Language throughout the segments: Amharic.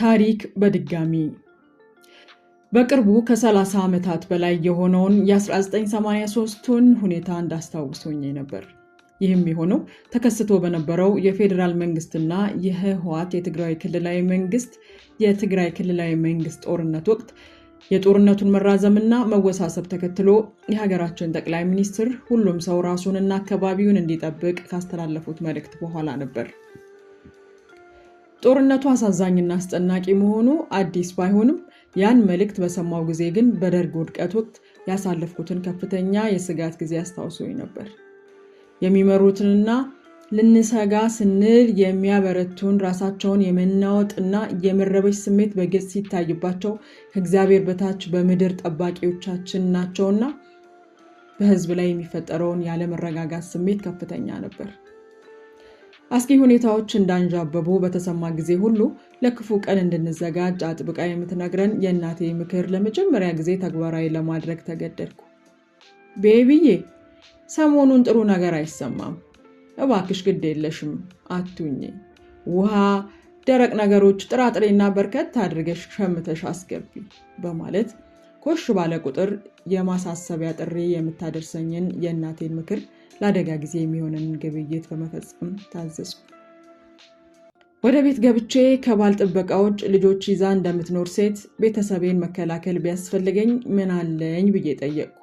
ታሪክ በድጋሚ በቅርቡ ከ30 ዓመታት በላይ የሆነውን የ1983ቱን ሁኔታ እንዳስታውሶኝ ነበር። ይህም የሆነው ተከስቶ በነበረው የፌዴራል መንግስትና የህወሓት የትግራይ ክልላዊ መንግስት ጦርነት ወቅት የጦርነቱን መራዘምና መወሳሰብ ተከትሎ የሀገራችን ጠቅላይ ሚኒስትር ሁሉም ሰው ራሱንና አካባቢውን እንዲጠብቅ ካስተላለፉት መልእክት በኋላ ነበር። ጦርነቱ አሳዛኝና አስጨናቂ መሆኑ አዲስ ባይሆንም ያን መልእክት በሰማው ጊዜ ግን በደርግ ውድቀት ወቅት ያሳለፍኩትን ከፍተኛ የስጋት ጊዜ አስታውሶኝ ነበር። የሚመሩትንና ልንሰጋ ስንል የሚያበረቱን ራሳቸውን የመናወጥና የመረበሽ ስሜት በግልጽ ሲታይባቸው ከእግዚአብሔር በታች በምድር ጠባቂዎቻችን ናቸውና በህዝብ ላይ የሚፈጠረውን ያለመረጋጋት ስሜት ከፍተኛ ነበር። አስጊ ሁኔታዎች እንዳንዣበቡ በተሰማ ጊዜ ሁሉ ለክፉ ቀን እንድንዘጋጅ አጥብቃ የምትነግረን የእናቴ ምክር ለመጀመሪያ ጊዜ ተግባራዊ ለማድረግ ተገደድኩ። ቤቢዬ፣ ሰሞኑን ጥሩ ነገር አይሰማም። እባክሽ ግድ የለሽም አትሁኚ። ውሃ፣ ደረቅ ነገሮች፣ ጥራጥሬና በርከት አድርገሽ ሸምተሽ አስገቢ በማለት ኮሽ ባለ ቁጥር የማሳሰቢያ ጥሪ የምታደርሰኝን የእናቴን ምክር ለአደጋ ጊዜ የሚሆንን ግብይት በመፈጸም ታዘዝኩ። ወደ ቤት ገብቼ ከባል ጥበቃዎች ልጆች ይዛ እንደምትኖር ሴት ቤተሰቤን መከላከል ቢያስፈልገኝ ምን አለኝ ብዬ ጠየቅኩ።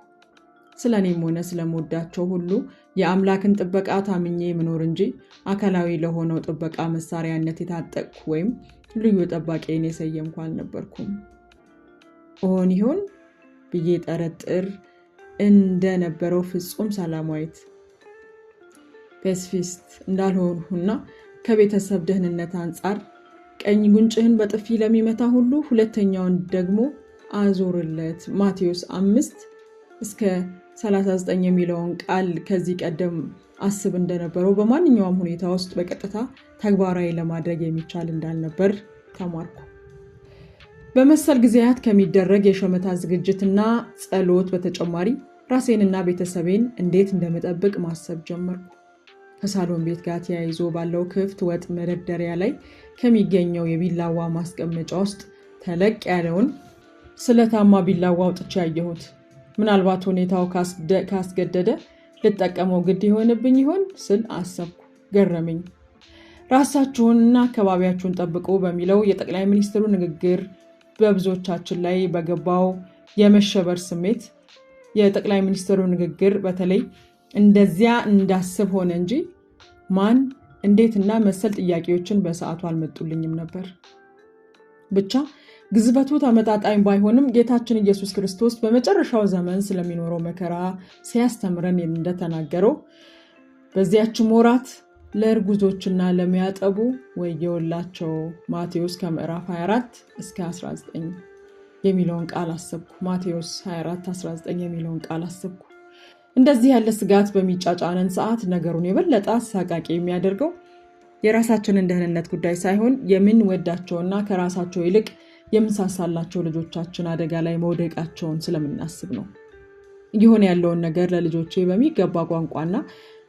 ስለኔም ሆነ ስለምወዳቸው ሁሉ የአምላክን ጥበቃ ታምኜ ምኖር እንጂ አካላዊ ለሆነው ጥበቃ መሳሪያነት የታጠቅኩ ወይም ልዩ ጠባቂን የሰየምኩ አልነበርኩም። ኦን ይሆን ብዬ ጠረጥር እንደነበረው ፍጹም ሰላማዊት ፔሲፊስት እንዳልሆንሁና ከቤተሰብ ደህንነት አንጻር ቀኝ ጉንጭህን በጥፊ ለሚመታ ሁሉ ሁለተኛውን ደግሞ አዞርለት ማቴዎስ 5:39 የሚለውን ቃል ከዚህ ቀደም አስብ እንደነበረው በማንኛውም ሁኔታ ውስጥ በቀጥታ ተግባራዊ ለማድረግ የሚቻል እንዳልነበር ተማርኩ። በመሰል ጊዜያት ከሚደረግ የሸመታ ዝግጅትና ጸሎት በተጨማሪ ራሴንና ቤተሰቤን እንዴት እንደመጠብቅ ማሰብ ጀመርኩ። ከሳሎን ቤት ጋር ተያይዞ ባለው ክፍት ወጥ መደርደሪያ ላይ ከሚገኘው የቢላዋ ማስቀመጫ ውስጥ ተለቅ ያለውን ስለታማ ቢላዋ አውጥቼ ያየሁት። ምናልባት ሁኔታው ካስገደደ ልጠቀመው ግድ ይሆንብኝ ይሆን ስል አሰብኩ። ገረመኝ። ራሳችሁንና አካባቢያችሁን ጠብቁ በሚለው የጠቅላይ ሚኒስትሩ ንግግር በብዙዎቻችን ላይ በገባው የመሸበር ስሜት የጠቅላይ ሚኒስትሩ ንግግር በተለይ እንደዚያ እንዳስብ ሆነ እንጂ ማን እንዴትና መሰል ጥያቄዎችን በሰዓቱ አልመጡልኝም ነበር። ብቻ ግዝበቱ ተመጣጣኝ ባይሆንም ጌታችን ኢየሱስ ክርስቶስ በመጨረሻው ዘመን ስለሚኖረው መከራ ሲያስተምረን እንደተናገረው በዚያችም ወራት ለእርጉዞችና ለሚያጠቡ ወየውላቸው ማቴዎስ ከምዕራፍ 24-19 የሚለውን ቃል አሰብኩ። ማቴዎስ 24:19 የሚለውን ቃል አሰብኩ። እንደዚህ ያለ ስጋት በሚጫጫነን ሰዓት ነገሩን የበለጠ አሳቃቂ የሚያደርገው የራሳችንን ደህንነት ጉዳይ ሳይሆን የምንወዳቸውና ከራሳቸው ይልቅ የምንሳሳላቸው ልጆቻችን አደጋ ላይ መውደቃቸውን ስለምናስብ ነው። ይሆን ያለውን ነገር ለልጆቼ በሚገባ ቋንቋና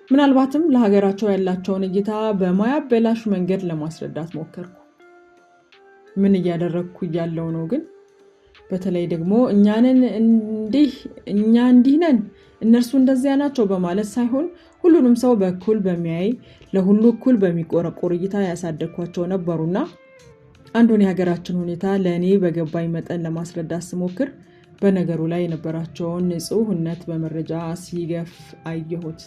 ምናልባትም ለሀገራቸው ያላቸውን እይታ በማያበላሽ መንገድ ለማስረዳት ሞከርኩ። ምን እያደረግኩ እያለው ነው ግን? በተለይ ደግሞ እኛ እንዲህ ነን እነርሱ እንደዚያ ናቸው በማለት ሳይሆን ሁሉንም ሰው በኩል በሚያይ ለሁሉ እኩል በሚቆረቆር እይታ ያሳደግኳቸው ነበሩና አንዱን የሀገራችን ሁኔታ ለእኔ በገባኝ መጠን ለማስረዳት ስሞክር በነገሩ ላይ የነበራቸውን ንጹህነት በመረጃ ሲገፍ አየሁት።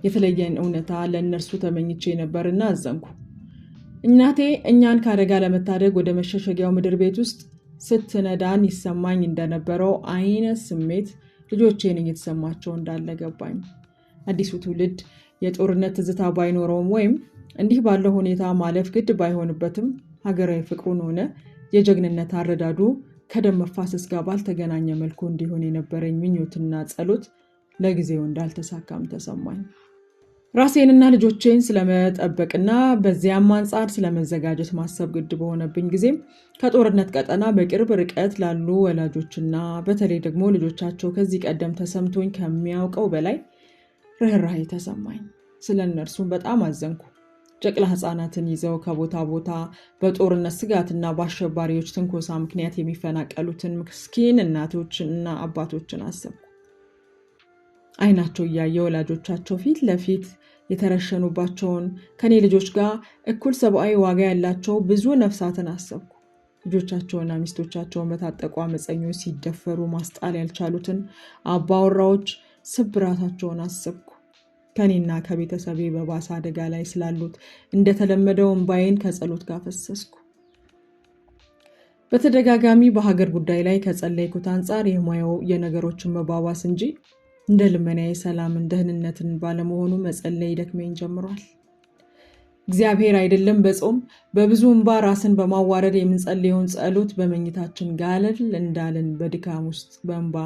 የተለየን እውነታ ለእነርሱ ተመኝቼ ነበርና አዘንኩ። እናቴ እኛን ከአደጋ ለመታደግ ወደ መሸሸጊያው ምድር ቤት ውስጥ ስትነዳን ይሰማኝ እንደነበረው አይነት ስሜት ልጆቼን እየተሰማቸው እንዳለ ገባኝ። አዲሱ ትውልድ የጦርነት ትዝታ ባይኖረውም ወይም እንዲህ ባለው ሁኔታ ማለፍ ግድ ባይሆንበትም ሀገራዊ ፍቅሩን ሆነ የጀግንነት አረዳዱ ከደም መፋሰስ ጋር ባልተገናኘ መልኩ እንዲሆን የነበረኝ ምኞትና ጸሎት ለጊዜው እንዳልተሳካም ተሰማኝ። ራሴንና ልጆቼን ስለመጠበቅና በዚያም አንጻር ስለመዘጋጀት ማሰብ ግድ በሆነብኝ ጊዜም ከጦርነት ቀጠና በቅርብ ርቀት ላሉ ወላጆችና በተለይ ደግሞ ልጆቻቸው ከዚህ ቀደም ተሰምቶኝ ከሚያውቀው በላይ ርህራሄ ተሰማኝ። ስለ እነርሱም በጣም አዘንኩ። ጨቅላ ህፃናትን ይዘው ከቦታ ቦታ በጦርነት ስጋትና በአሸባሪዎች ትንኮሳ ምክንያት የሚፈናቀሉትን ምስኪን እናቶችና አባቶችን አሰብኩ። አይናቸው እያየ ወላጆቻቸው ፊት ለፊት የተረሸኑባቸውን ከኔ ልጆች ጋር እኩል ሰብአዊ ዋጋ ያላቸው ብዙ ነፍሳትን አሰብኩ። ልጆቻቸውና ሚስቶቻቸውን በታጠቁ አመፀኞች ሲደፈሩ ማስጣል ያልቻሉትን አባወራዎች ስብራታቸውን አሰብኩ። ከኔና ከቤተሰቤ በባሰ አደጋ ላይ ስላሉት እንደተለመደው እንባዬን ከጸሎት ጋር ፈሰስኩ። በተደጋጋሚ በሀገር ጉዳይ ላይ ከጸለይኩት አንጻር የማየው የነገሮችን መባባስ እንጂ እንደ ልመናዬ ሰላምን፣ ደህንነትን ባለመሆኑ መጸለይ ይደክመኝ ጀምሯል። እግዚአብሔር አይደለም በጾም በብዙ እንባ ራስን በማዋረድ የምንጸልየውን ጸሎት በመኝታችን ጋለል እንዳልን በድካም ውስጥ በእንባ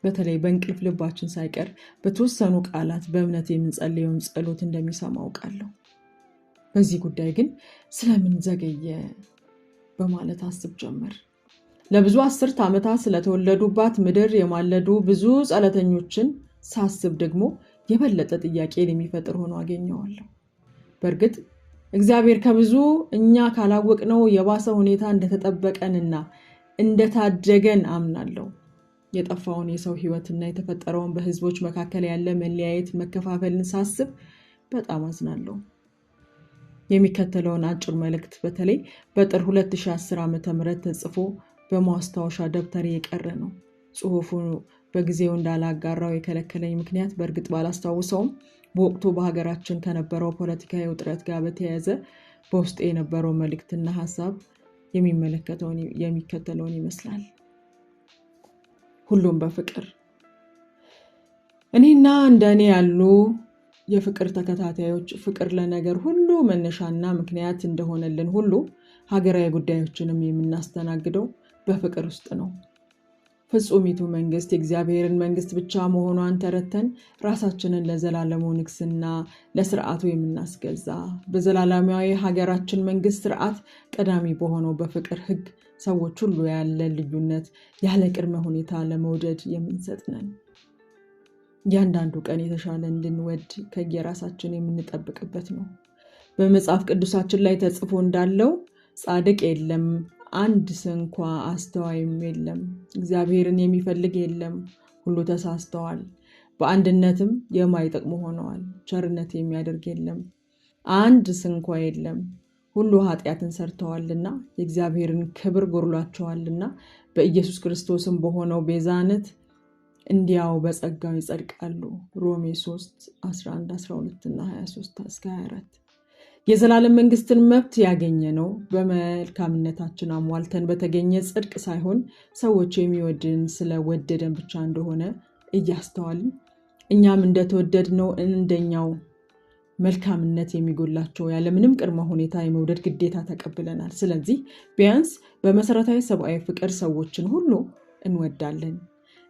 በተለይ በእንቅልፍ ልባችን ሳይቀር በተወሰኑ ቃላት በእምነት የምንጸልየውን ጸሎት እንደሚሰማ አውቃለሁ። በዚህ ጉዳይ ግን ስለምን ዘገየ በማለት አስብ ጀመር። ለብዙ 10 ዓመታት ስለተወለዱባት ምድር የማለዱ ብዙ ጸሎተኞችን ሳስብ ደግሞ የበለጠ ጥያቄ የሚፈጥር ሆኖ አገኘዋለሁ። በእርግጥ እግዚአብሔር ከብዙ እኛ ካላወቅነው የባሰ ሁኔታ እንደተጠበቀንና እንደታደገን አምናለሁ። የጠፋውን የሰው ሕይወትና የተፈጠረውን በህዝቦች መካከል ያለ መለያየት፣ መከፋፈልን ሳስብ በጣም አዝናለሁ። የሚከተለውን አጭር መልእክት በተለይ በጥር 2010 ዓ.ም ተጽፎ በማስታወሻ ደብተሬ የቀረ ነው። ጽሑፉ በጊዜው እንዳላጋራው የከለከለኝ ምክንያት በእርግጥ ባላስታውሰውም በወቅቱ በሀገራችን ከነበረው ፖለቲካዊ ውጥረት ጋር በተያያዘ በውስጥ የነበረው መልእክትና ሐሳብ የሚከተለውን ይመስላል። ሁሉም በፍቅር። እኔና እንደኔ ያሉ የፍቅር ተከታታዮች ፍቅር ለነገር ሁሉ መነሻና ምክንያት እንደሆነልን ሁሉ ሀገራዊ ጉዳዮችንም የምናስተናግደው በፍቅር ውስጥ ነው። ፍጹሚቱ መንግስት የእግዚአብሔርን መንግስት ብቻ መሆኗን ተረተን ራሳችንን ለዘላለሙ ንግስና ለስርዓቱ የምናስገዛ በዘላለማዊ ሀገራችን መንግስት ስርዓት ቀዳሚ በሆነው በፍቅር ህግ ሰዎች ሁሉ ያለ ልዩነት ያለ ቅድመ ሁኔታ ለመውደድ የምንሰጥ ነን። እያንዳንዱ ቀን የተሻለ እንድንወድ ከየራሳችን የምንጠብቅበት ነው። በመጽሐፍ ቅዱሳችን ላይ ተጽፎ እንዳለው ጻድቅ የለም፣ አንድ ስንኳ አስተዋይም የለም፣ እግዚአብሔርን የሚፈልግ የለም፣ ሁሉ ተሳስተዋል፣ በአንድነትም የማይጠቅሙ ሆነዋል፣ ቸርነት የሚያደርግ የለም፣ አንድ ስንኳ የለም፣ ሁሉ ኃጢአትን ሰርተዋልና የእግዚአብሔርን ክብር ጎድሏቸዋልና በኢየሱስ ክርስቶስም በሆነው ቤዛነት እንዲያው በጸጋው ይጸድቃሉ። ሮሜ 3:11-12-23-24 የዘላለም መንግስትን መብት ያገኘ ነው በመልካምነታችን አሟልተን በተገኘ ጽድቅ ሳይሆን ሰዎች የሚወድን ስለወደደን ብቻ እንደሆነ እያስተዋልን እኛም እንደተወደድነው እንደኛው መልካምነት የሚጎላቸው ያለምንም ቅድመ ሁኔታ የመውደድ ግዴታ ተቀብለናል። ስለዚህ ቢያንስ በመሰረታዊ ሰብአዊ ፍቅር ሰዎችን ሁሉ እንወዳለን።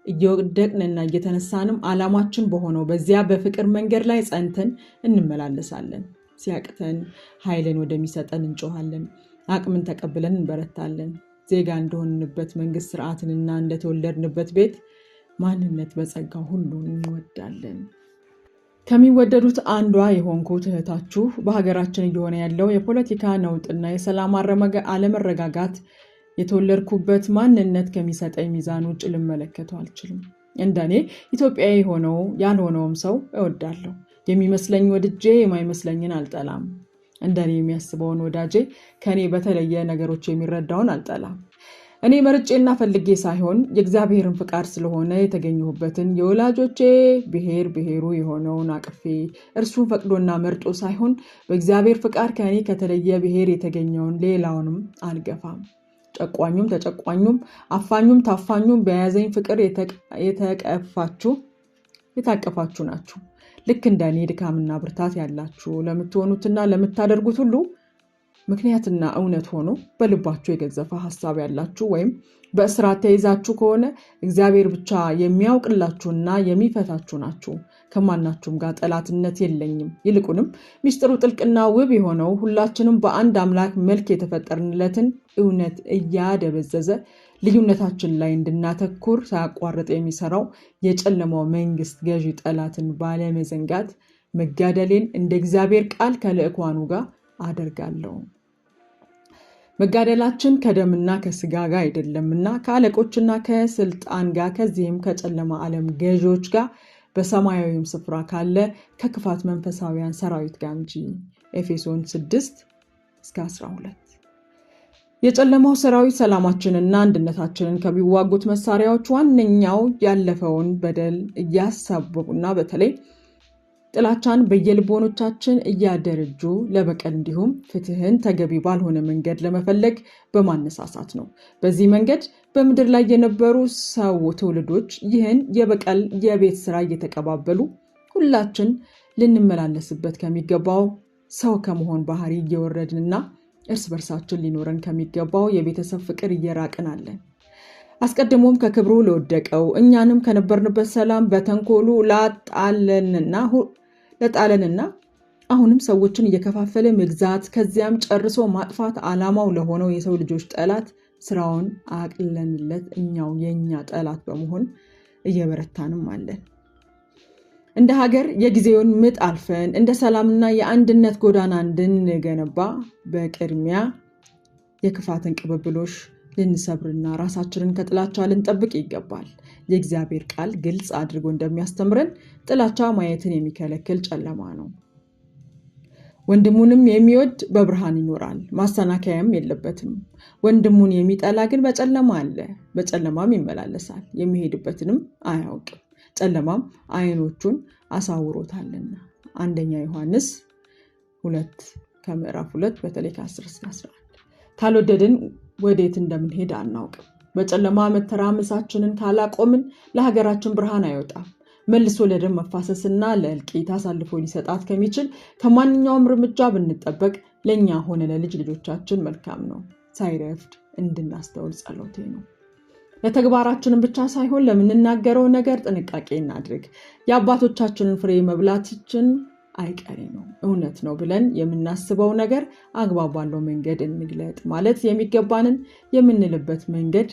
እየወደቅንና እየተነሳንም ዓላማችን በሆነው በዚያ በፍቅር መንገድ ላይ ጸንተን እንመላለሳለን። ሲያቅተን ኃይልን ወደሚሰጠን እንጮሃለን። አቅምን ተቀብለን እንበረታለን። ዜጋ እንደሆንንበት መንግስት ስርዓትንና እንደተወለድንበት ቤት ማንነት በጸጋው ሁሉ እንወዳለን። ከሚወደዱት አንዷ የሆንኩት እህታችሁ በሀገራችን እየሆነ ያለው የፖለቲካ ነውጥና የሰላም አለመረጋጋት የተወለድኩበት ማንነት ከሚሰጠኝ ሚዛን ውጭ ልመለከተው አልችልም። እንደኔ ኢትዮጵያዊ ሆነው ያልሆነውም ሰው እወዳለሁ። የሚመስለኝ ወድጄ የማይመስለኝን አልጠላም። እንደኔ የሚያስበውን ወዳጄ ከኔ በተለየ ነገሮች የሚረዳውን አልጠላም። እኔ መርጬና ፈልጌ ሳይሆን የእግዚአብሔርን ፍቃድ ስለሆነ የተገኘሁበትን የወላጆቼ ብሔሩ የሆነውን አቅፌ እርሱን ፈቅዶና መርጦ ሳይሆን በእግዚአብሔር ፍቃድ ከኔ ከተለየ ብሔር የተገኘውን ሌላውንም አልገፋም። ጨቋኙም ተጨቋኙም አፋኙም ታፋኙም በያዘኝ ፍቅር የታቀፋችሁ ናችሁ። ልክ እንደኔ ድካምና ብርታት ያላችሁ ለምትሆኑትና ለምታደርጉት ሁሉ ምክንያትና እውነት ሆኖ በልባችሁ የገዘፈ ሐሳብ ያላችሁ ወይም በእስራት ተይዛችሁ ከሆነ እግዚአብሔር ብቻ የሚያውቅላችሁና የሚፈታችሁ ናችሁ። ከማናችሁም ጋር ጠላትነት የለኝም። ይልቁንም ሚስጥሩ ጥልቅና ውብ የሆነው ሁላችንም በአንድ አምላክ መልክ የተፈጠርንለትን እውነት እያደበዘዘ ልዩነታችን ላይ እንድናተኩር ሳያቋርጥ የሚሰራው የጨለማው መንግስት ገዢ ጠላትን ባለመዘንጋት መጋደሌን እንደ እግዚአብሔር ቃል ከልዕኳኑ ጋር አደርጋለሁ። መጋደላችን ከደምና ከስጋ ጋር አይደለምና ከአለቆችና ከስልጣን ጋር ከዚህም ከጨለማ ዓለም ገዢዎች ጋር በሰማያዊም ስፍራ ካለ ከክፋት መንፈሳውያን ሰራዊት ጋር እንጂ። ኤፌሶን 6-12። የጨለማው ሰራዊት ሰላማችንና አንድነታችንን ከሚዋጉት መሳሪያዎች ዋነኛው ያለፈውን በደል እያሳበቡና በተለይ ጥላቻን በየልቦኖቻችን እያደረጁ ለበቀል እንዲሁም ፍትህን ተገቢ ባልሆነ መንገድ ለመፈለግ በማነሳሳት ነው። በዚህ መንገድ በምድር ላይ የነበሩ ትውልዶች ይህን የበቀል የቤት ስራ እየተቀባበሉ ሁላችን ልንመላለስበት ከሚገባው ሰው ከመሆን ባህሪ እየወረድንና እርስ በርሳችን ሊኖረን ከሚገባው የቤተሰብ ፍቅር እየራቅን አለን። አስቀድሞም ከክብሩ ለወደቀው እኛንም ከነበርንበት ሰላም በተንኮሉ ለጣለንና አሁንም ሰዎችን እየከፋፈለ መግዛት ከዚያም ጨርሶ ማጥፋት ዓላማው ለሆነው የሰው ልጆች ጠላት ስራውን አቅለንለት እኛው የኛ ጠላት በመሆን እየበረታንም አለን። እንደ ሀገር የጊዜውን ምጥ አልፈን እንደ ሰላምና የአንድነት ጎዳና እንድንገነባ በቅድሚያ የክፋትን ቅብብሎሽ ልንሰብርና ራሳችንን ከጥላቻ ልንጠብቅ ይገባል። የእግዚአብሔር ቃል ግልጽ አድርጎ እንደሚያስተምረን ጥላቻ ማየትን የሚከለክል ጨለማ ነው። ወንድሙንም የሚወድ በብርሃን ይኖራል፣ ማሰናከያም የለበትም። ወንድሙን የሚጠላ ግን በጨለማ አለ፣ በጨለማም ይመላለሳል፣ የሚሄድበትንም አያውቅም። ጨለማም ዓይኖቹን አሳውሮታልና። አንደኛ ዮሐንስ 2:2 በተለይ ከ10-11። ካልወደድን ወዴት እንደምንሄድ አናውቅም። በጨለማ መተራመሳችንን ካላቆምን ለሀገራችን ብርሃን አይወጣም። መልሶ ለደም መፋሰስና ለእልቂት አሳልፎ ሊሰጣት ከሚችል ከማንኛውም እርምጃ ብንጠበቅ ለእኛ ሆነ ለልጅ ልጆቻችን መልካም ነው። ሳይረፍድ እንድናስተውል ጸሎቴ ነው። ለተግባራችንን ብቻ ሳይሆን ለምንናገረው ነገር ጥንቃቄ እናድርግ። የአባቶቻችንን ፍሬ መብላታችን አይቀሬ ነው፣ እውነት ነው ብለን የምናስበው ነገር አግባብ ባለው መንገድ እንግለጥ ማለት የሚገባንን የምንልበት መንገድ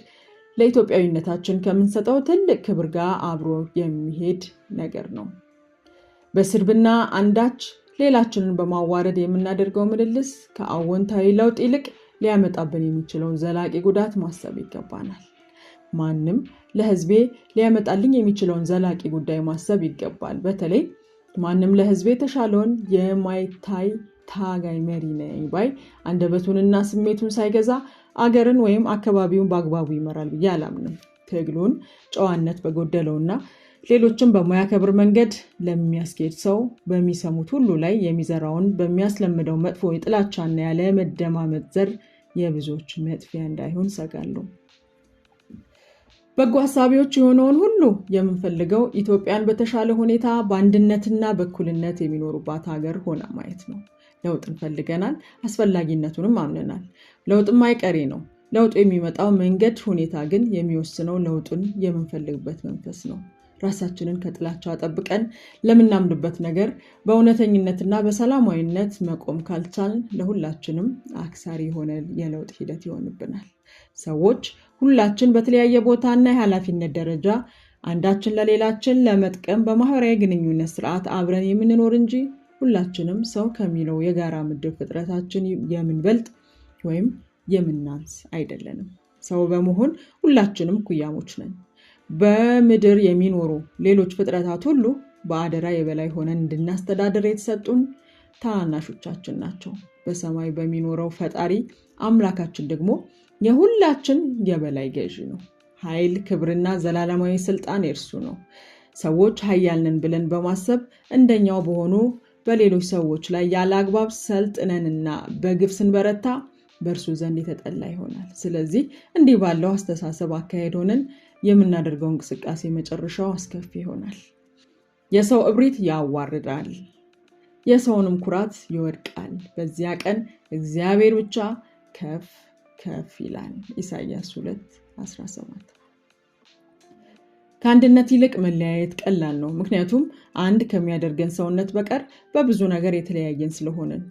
ለኢትዮጵያዊነታችን ከምንሰጠው ትልቅ ክብር ጋር አብሮ የሚሄድ ነገር ነው። በስድብና አንዳች ሌላችንን በማዋረድ የምናደርገው ምልልስ ከአዎንታዊ ለውጥ ይልቅ ሊያመጣብን የሚችለውን ዘላቂ ጉዳት ማሰብ ይገባናል። ማንም ለሕዝቤ ሊያመጣልኝ የሚችለውን ዘላቂ ጉዳይ ማሰብ ይገባል። በተለይ ማንም ለሕዝቤ የተሻለውን የማይታይ ታጋይ መሪ ነኝ ባይ አንደበቱንና ስሜቱን ሳይገዛ አገርን ወይም አካባቢውን በአግባቡ ይመራል ብዬ አላምንም። ትግሉን ጨዋነት በጎደለውና ሌሎችን በማያከብር መንገድ ለሚያስኬድ ሰው በሚሰሙት ሁሉ ላይ የሚዘራውን በሚያስለምደው መጥፎ የጥላቻና ያለ መደማመጥ ዘር የብዙዎች መጥፊያ እንዳይሆን ሰጋለሁ። በጎ ሀሳቢዎች የሆነውን ሁሉ የምንፈልገው ኢትዮጵያን በተሻለ ሁኔታ በአንድነትና በእኩልነት የሚኖሩባት ሀገር ሆና ማየት ነው። ለውጥ እንፈልገናል፣ አስፈላጊነቱንም አምነናል። ለውጥም አይቀሬ ነው። ለውጡ የሚመጣው መንገድ ሁኔታ ግን የሚወስነው ለውጡን የምንፈልግበት መንፈስ ነው። ራሳችንን ከጥላቻ ጠብቀን ለምናምንበት ነገር በእውነተኝነትና በሰላማዊነት መቆም ካልቻልን ለሁላችንም አክሳሪ የሆነ የለውጥ ሂደት ይሆንብናል። ሰዎች ሁላችን በተለያየ ቦታና የኃላፊነት ደረጃ አንዳችን ለሌላችን ለመጥቀም በማህበራዊ ግንኙነት ስርዓት አብረን የምንኖር እንጂ ሁላችንም ሰው ከሚለው የጋራ ምድብ ፍጥረታችን የምንበልጥ ወይም የምናንስ አይደለንም። ሰው በመሆን ሁላችንም ኩያሞች ነን። በምድር የሚኖሩ ሌሎች ፍጥረታት ሁሉ በአደራ የበላይ ሆነን እንድናስተዳደር የተሰጡን ታናናሾቻችን ናቸው። በሰማይ በሚኖረው ፈጣሪ አምላካችን ደግሞ የሁላችን የበላይ ገዢ ነው። ኃይል፣ ክብርና ዘላለማዊ ስልጣን የእርሱ ነው። ሰዎች ኃያል ነን ብለን በማሰብ እንደኛው በሆኑ በሌሎች ሰዎች ላይ ያለ አግባብ ሰልጥነንና በግፍ ስንበረታ በእርሱ ዘንድ የተጠላ ይሆናል። ስለዚህ እንዲህ ባለው አስተሳሰብ አካሄድ ሆነን የምናደርገው እንቅስቃሴ መጨረሻው አስከፊ ይሆናል። የሰው እብሪት ያዋርዳል፣ የሰውንም ኩራት ይወድቃል። በዚያ ቀን እግዚአብሔር ብቻ ከፍ ከፍ ይላል። ኢሳይያስ 2:17። ከአንድነት ይልቅ መለያየት ቀላል ነው። ምክንያቱም አንድ ከሚያደርገን ሰውነት በቀር በብዙ ነገር የተለያየን ስለሆነን።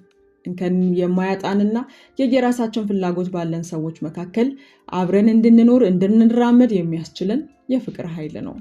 እንከን የማያጣንና የየራሳችን ፍላጎት ባለን ሰዎች መካከል አብረን እንድንኖር እንድንራመድ የሚያስችለን የፍቅር ኃይል ነው።